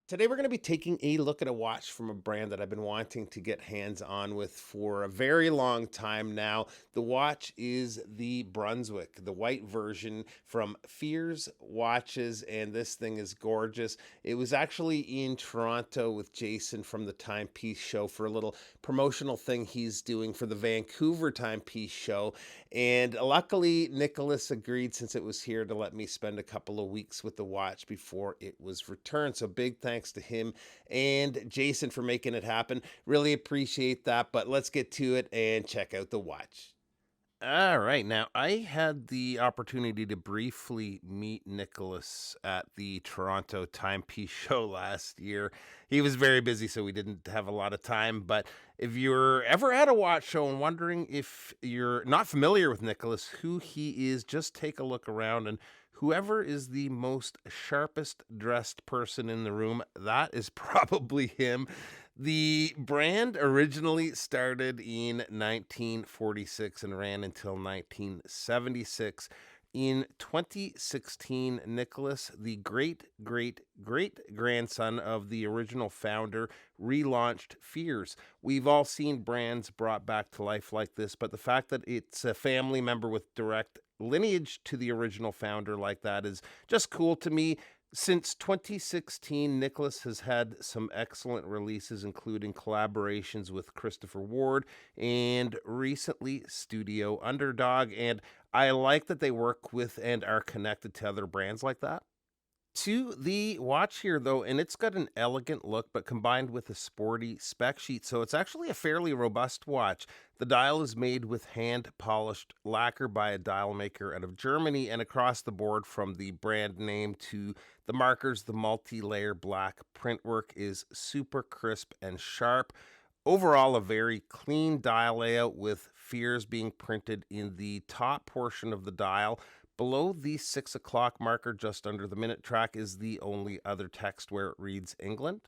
Today, we're going to be taking a look at a watch from a brand that I've been wanting to get hands on with for a very long time now. The watch is the Brunswick, the white version from Fears Watches, and this thing is gorgeous. It was actually in Toronto with Jason from the Timepiece Show for a little promotional thing he's doing for the Vancouver Timepiece Show. And luckily, Nicholas agreed since it was here to let me spend a couple of weeks with the watch before it was returned. So big thanks to him and Jason for making it happen. Really appreciate that. But let's get to it and check out the watch. All right. Now, I had the opportunity to briefly meet Nicholas at the Toronto Timepiece Show last year. He was very busy, so we didn't have a lot of time. But if you're ever at a watch show and wondering if you're not familiar with Nicholas, who he is, just take a look around, and whoever is the most sharpest dressed person in the room, that is probably him. The brand originally started in 1946 and ran until 1976. In 2016, Nicholas, the great grandson of the original founder, relaunched Fears. We've all seen brands brought back to life like this, but the fact that it's a family member with direct lineage to the original founder like that is just cool to me. Since 2016, Nicholas has had some excellent releases, including collaborations with Christopher Ward and recently Studio Underdog. And I like that they work with and are connected to other brands like that. To the watch here, though, and it's got an elegant look, but combined with a sporty spec sheet, so it's actually a fairly robust watch. The dial is made with hand polished lacquer by a dial maker out of Germany, and across the board, from the brand name to the markers, the multi layer black printwork is super crisp and sharp. Overall, a very clean dial layout with fears being printed in the top portion of the dial. Below the 6 o'clock marker, just under the minute track, is the only other text where it reads England.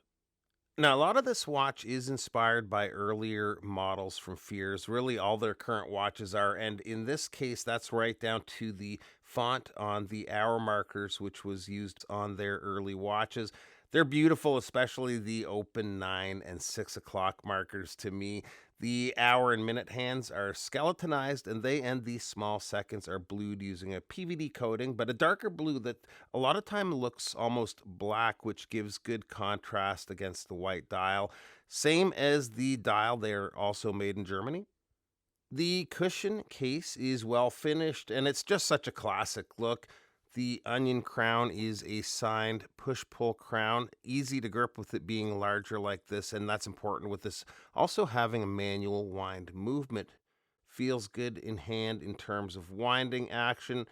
Now, a lot of this watch is inspired by earlier models from Fears. Really, all their current watches are. And in this case, that's right down to the font on the hour markers, which was used on their early watches. They're beautiful, especially the open 9 and 6 o'clock markers to me. The hour and minute hands are skeletonized and they and the small seconds are blued using a PVD coating, but a darker blue that a lot of time looks almost black, which gives good contrast against the white dial. Same as the dial, they're also made in Germany. The cushion case is well finished and it's just such a classic look. The onion crown is a signed push pull crown, easy to grip with it being larger like this, and that's important with this also having a manual wind movement. Feels good in hand in terms of winding action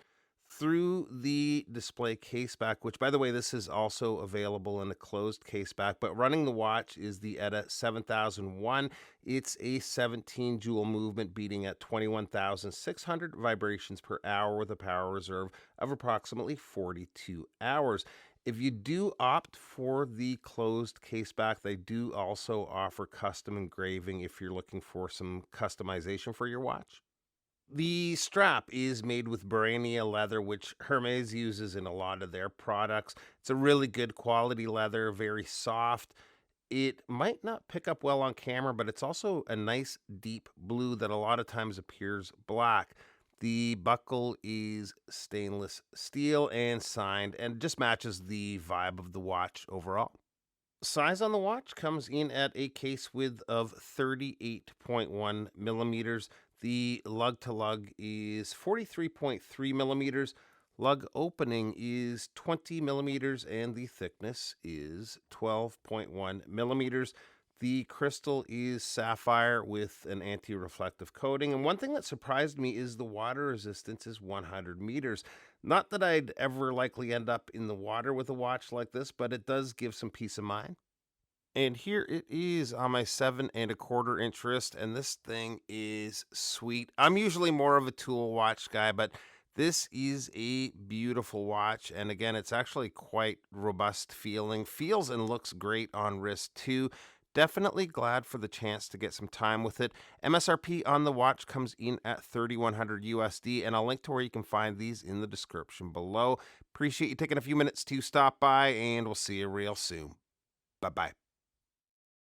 through the display case back, which by the way, this is also available in a closed case back, but running the watch is the ETA 7001. It's a 17 joule movement beating at 21,600 vibrations per hour with a power reserve of approximately 42 hours. If you do opt for the closed case back, they do also offer custom engraving if you're looking for some customization for your watch. The strap is made with Barania leather, which Hermes uses in a lot of their products. It's a really good quality leather, very soft. It might not pick up well on camera, but it's also a nice deep blue that a lot of times appears black. The buckle is stainless steel and signed and just matches the vibe of the watch overall. Size on the watch comes in at a case width of 38.1 millimeters. The lug to lug is 43.3 millimeters. Lug opening is 20 millimeters, and the thickness is 12.1 millimeters. The crystal is sapphire with an anti reflective coating. And one thing that surprised me is the water resistance is 100 meters. Not that I'd ever likely end up in the water with a watch like this, but it does give some peace of mind. And here it is on my 7 1/4 inch wrist, and this thing is sweet. I'm usually more of a tool watch guy, but this is a beautiful watch. And again, it's actually quite robust feeling, feels and looks great on wrist too. Definitely glad for the chance to get some time with it. MSRP on the watch comes in at 3,100 USD, and I'll link to where you can find these in the description below. Appreciate you taking a few minutes to stop by, and we'll see you real soon. Bye bye.